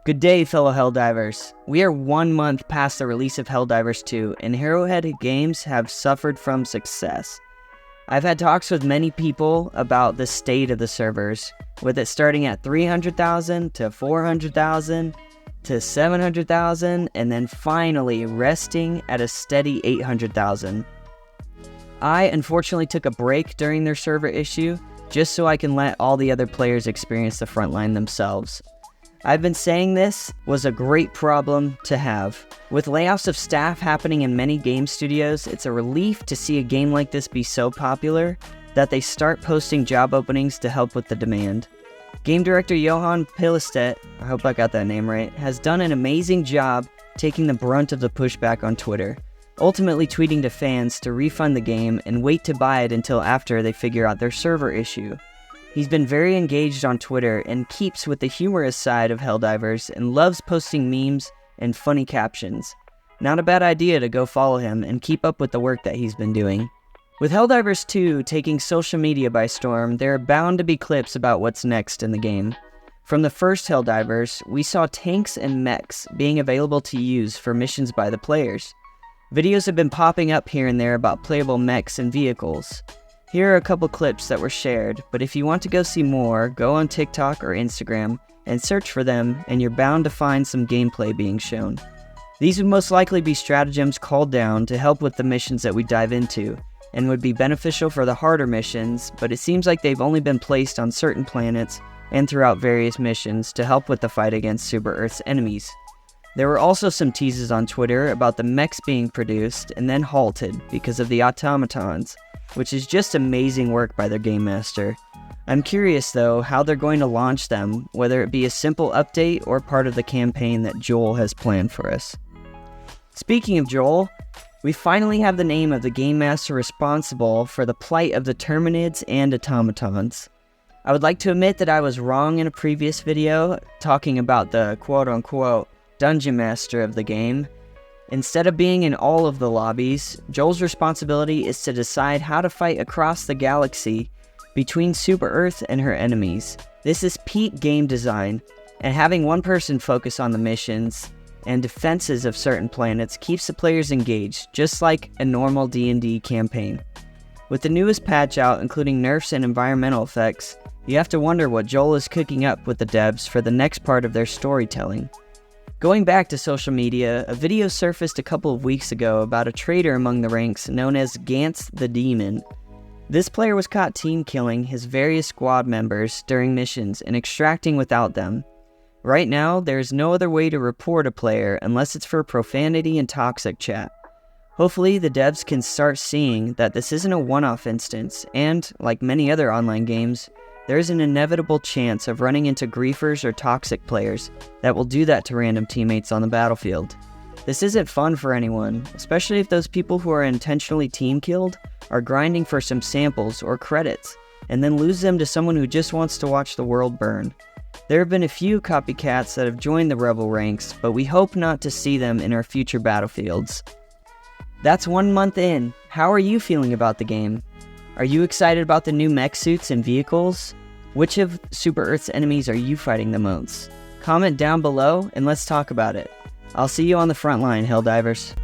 Good day, fellow Helldivers. We are 1 month past the release of Helldivers 2, and Arrowhead Games have suffered from success. I've had talks with many people about the state of the servers, with it starting at 300,000 to 400,000 to 700,000, and then finally resting at a steady 800,000. I unfortunately took a break during their server issue, just so I can let all the other players experience the frontline themselves. I've been saying this was a great problem to have. With layoffs of staff happening in many game studios, it's a relief to see a game like this be so popular that they start posting job openings to help with the demand. Game director Johan Pilestedt, I hope I got that name right, has done an amazing job taking the brunt of the pushback on Twitter, ultimately tweeting to fans to refund the game and wait to buy it until after they figure out their server issue. He's been very engaged on Twitter and keeps with the humorous side of Helldivers and loves posting memes and funny captions. Not a bad idea to go follow him and keep up with the work that he's been doing. With Helldivers 2 taking social media by storm, there are bound to be clips about what's next in the game. From the first Helldivers, we saw tanks and mechs being available to use for missions by the players. Videos have been popping up here and there about playable mechs and vehicles. Here are a couple clips that were shared, but if you want to go see more, go on TikTok or Instagram and search for them, and you're bound to find some gameplay being shown. These would most likely be stratagems called down to help with the missions that we dive into, and would be beneficial for the harder missions, but it seems like they've only been placed on certain planets and throughout various missions to help with the fight against Super Earth's enemies. There were also some teases on Twitter about the mechs being produced and then halted because of the automatons, which is just amazing work by their game master. I'm curious though how they're going to launch them, whether it be a simple update or part of the campaign that Joel has planned for us. Speaking of Joel, we finally have the name of the game master responsible for the plight of the Terminids and automatons. I would like to admit that I was wrong in a previous video talking about the quote-unquote dungeon master of the game. Instead of being in all of the lobbies, Joel's responsibility is to decide how to fight across the galaxy between Super Earth and her enemies. This is peak game design, and having one person focus on the missions and defenses of certain planets keeps the players engaged, just like a normal D&D campaign. With the newest patch out, including nerfs and environmental effects, you have to wonder what Joel is cooking up with the devs for the next part of their storytelling. Going back to social media, a video surfaced a couple of weeks ago about a traitor among the ranks known as Gantz the Demon. This player was caught team killing his various squad members during missions and extracting without them. Right now, there is no other way to report a player unless it's for profanity and toxic chat. Hopefully, the devs can start seeing that this isn't a one-off instance, and, like many other online games, there's an inevitable chance of running into griefers or toxic players that will do that to random teammates on the battlefield. This isn't fun for anyone, especially if those people who are intentionally team killed are grinding for some samples or credits, and then lose them to someone who just wants to watch the world burn. There have been a few copycats that have joined the rebel ranks, but we hope not to see them in our future battlefields. That's 1 month in. How are you feeling about the game? Are you excited about the new mech suits and vehicles? Which of Super Earth's enemies are you fighting the most? Comment down below and let's talk about it. I'll see you on the front line, Helldivers.